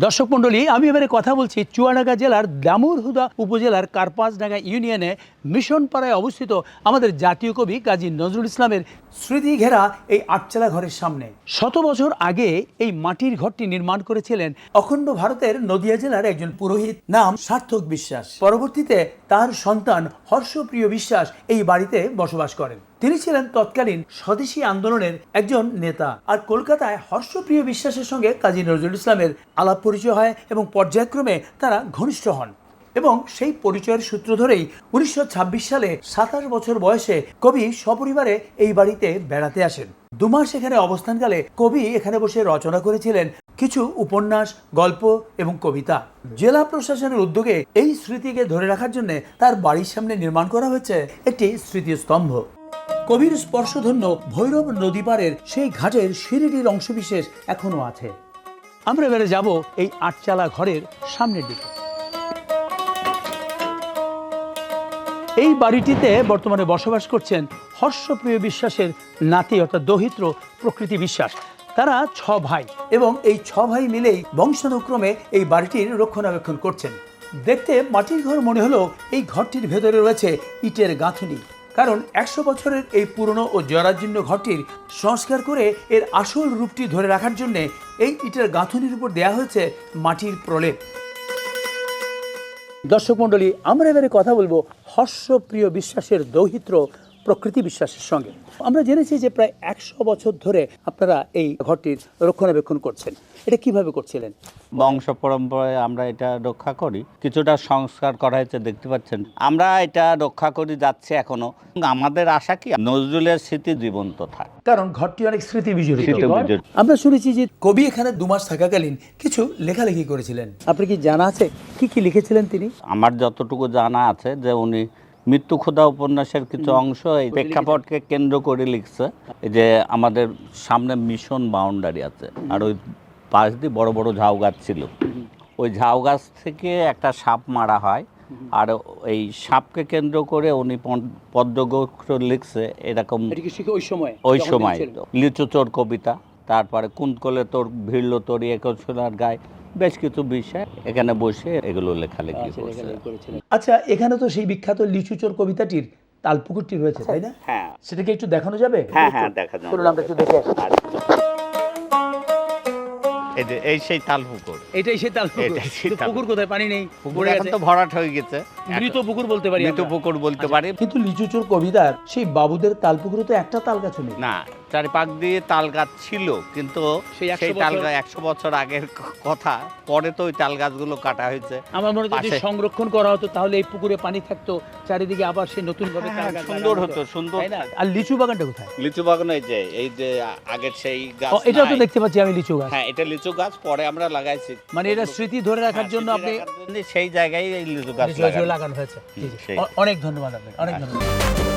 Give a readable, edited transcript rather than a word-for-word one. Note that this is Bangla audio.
দর্শক মণ্ডলী, আমি এবারে কথা বলছি চুয়াডাঙ্গা জেলার দামুড়হুদা উপজেলার কার্পাসডাঙ্গা ইউনিয়নে মিশন পাড়ায় অবস্থিত আমাদের জাতীয় কবি কাজী নজরুল ইসলামের স্মৃতি ঘেরা এই আটচালা ঘরের সামনে। শত বছর আগে এই মাটির ঘরটি নির্মাণ করেছিলেন অখণ্ড ভারতের নদিয়া জেলার একজন পুরোহিত, নাম সার্থক বিশ্বাস। পরবর্তীতে তার সন্তান হর্ষপ্রিয় বিশ্বাস এই বাড়িতে বসবাস করেন। তিনি ছিলেন তৎকালীন স্বদেশী আন্দোলনের একজন নেতা। আর কলকাতায় হর্ষপ্রিয় বিশ্বাসের সঙ্গে কাজী নজরুল ইসলামের আলাপ পরিচয় হয় এবং পর্যায়ক্রমে তারা ঘনিষ্ঠ হন। এবং সেই পরিচয়ের সূত্র ধরেই 1926 সালে 27 বছর বয়সে কবি সপরিবারে এই বাড়িতে বেড়াতে আসেন। 2 মাস এখানে অবস্থানকালে কবি এখানে বসে রচনা করেছিলেন কিছু উপন্যাস, গল্প এবং কবিতা। জেলা প্রশাসনের উদ্যোগে এই স্মৃতিকে ধরে রাখার জন্য তার বাড়ির সামনে নির্মাণ করা হয়েছে একটি স্মৃতিস্তম্ভ। কবির স্পর্শধন্য ভৈরব নদী পাড়ের সেই ঘাটের সিঁড়িটির অংশবিশেষ এখনো আছে। আমরা এবারে যাব এই আটচালা ঘরের সামনের দিকে। এই বাড়িটিতে বর্তমানে বসবাস করছেন হর্ষপ্রিয় বিশ্বাসের নাতি অর্থাৎ দৌহিত্র প্রকৃতি বিশ্বাস। তারা 6 ভাই এবং এই 6 ভাই মিলেই বংশানুক্রমে এই বাড়িটির রক্ষণাবেক্ষণ করছেন। দেখতে মাটির ঘর মনে হলেও এই ঘরটির ভেতরে রয়েছে ইটের গাঁথুনি। কারণ 100 বছরের এই পুরনো ও জরাজীর্ণ ঘরটির সংস্কার করে এর আসল রূপটি ধরে রাখার জন্য এই ইটের গাঁথুনির উপর দেওয়া হয়েছে মাটির প্রলেপ। দর্শক মণ্ডলী, আমরা এবারে কথা বলবো হর্ষপ্রিয় বিশ্বাসের দৌহিত্র প্রকৃতি বিশ্বাসের সঙ্গে। আমরা জেনেছি যে প্রায় 100 বছর ধরে আপনারা এই ঘরটির রক্ষণাবেক্ষণ করছেন। এটা কিভাবে করছিলেন? বংশ পরম্পরায় আমরা এটা রক্ষা করি, কিছুটা সংস্কার করা হয়েছে দেখতে পাচ্ছেন। আমরা এটা রক্ষা করে যাচ্ছি এখনো। আমাদের আশা কি নজরুলের স্মৃতি জীবন্ত থাকে, কারণ ঘরটি অনেক স্মৃতি বিজড়িত। আমরা শুনেছি যে কবি এখানে 2 মাস থাকাকালীন কিছু লেখালেখি করেছিলেন। আপনি কি জানা আছে কি কি লিখেছিলেন তিনি? আমার যতটুকু জানা আছে যে উনি মৃত্যু ক্ষুধা উপন্যাসের কিছু অংশ এই প্রেক্ষাপটকে কেন্দ্র করে লিখছে। যে আমাদের সামনে মিশন বাউন্ডারি আছে, আর ওই পাশ দিয়ে বড় বড় ঝাউ গাছ ছিল। ওই ঝাউ গাছ থেকে একটা সাপ মারা হয়, আর এই সাপকে কেন্দ্র করে উনি পদ্মগোত্র লিখছে এরকম। ওই সময় লিচু চোর কবিতা, তারপরে কুন্তকলে তোর ভিড়লো তোর একশোলার গায়ে, বেশ কিছু বিষয় এখানে বসে এগুলো লেখালেখি করেছিলেন। আচ্ছা, এখানে তো সেই বিখ্যাত লিচু চোর কবিতাটির তালপুকুরটি রয়েছে, তাই না? হ্যাঁ, সেটাকে একটু দেখানো যাবে? হ্যাঁ হ্যাঁ, দেখা যাবে। চলুন আমরা একটু দেখে আসি। এই সেই তালপুকুর। এটাই সেই তালপুকুর। পুকুর কোথায়? পানি নেই, পুকুর এখন তো ভরাট হয়ে গেছে। মৃত পুকুর বলতে পারি, মৃত পুকুর বলতে পারি। কিন্তু লিচু চোর কবিতার সেই বাবুদের তালপুকুরে তো একটা তাল গাছও নেই। না, চারিপাশ দিয়ে তাল গাছ ছিল, কিন্তু সেই তাল গাছ 100 বছর আগের কথা। পরে তো ওই তাল গাছগুলো কাটা হয়েছে। আমার মনে হয় যদি সংরক্ষণ করা হতো তাহলে এই পুকুরে পানি থাকতো, চারিদিকে আবার সেই নতুন ভাবে তাল গাছ সুন্দর হতো, সুন্দর। আর লিচু বাগানটা কোথায়? লিচু বাগান এই যে আগের সেই গাছ। এটাও তো দেখতে পাচ্ছি আমি লিচু গাছ। হ্যাঁ, এটা লিচু গাছ, পরে আমরা লাগাইছি। মানে এটা স্মৃতি ধরে রাখার জন্য আপনি সেই জায়গায় এই লিচু গাছ লাগানো হয়েছে। অনেক ধন্যবাদ আপনাকে, অনেক ধন্যবাদ।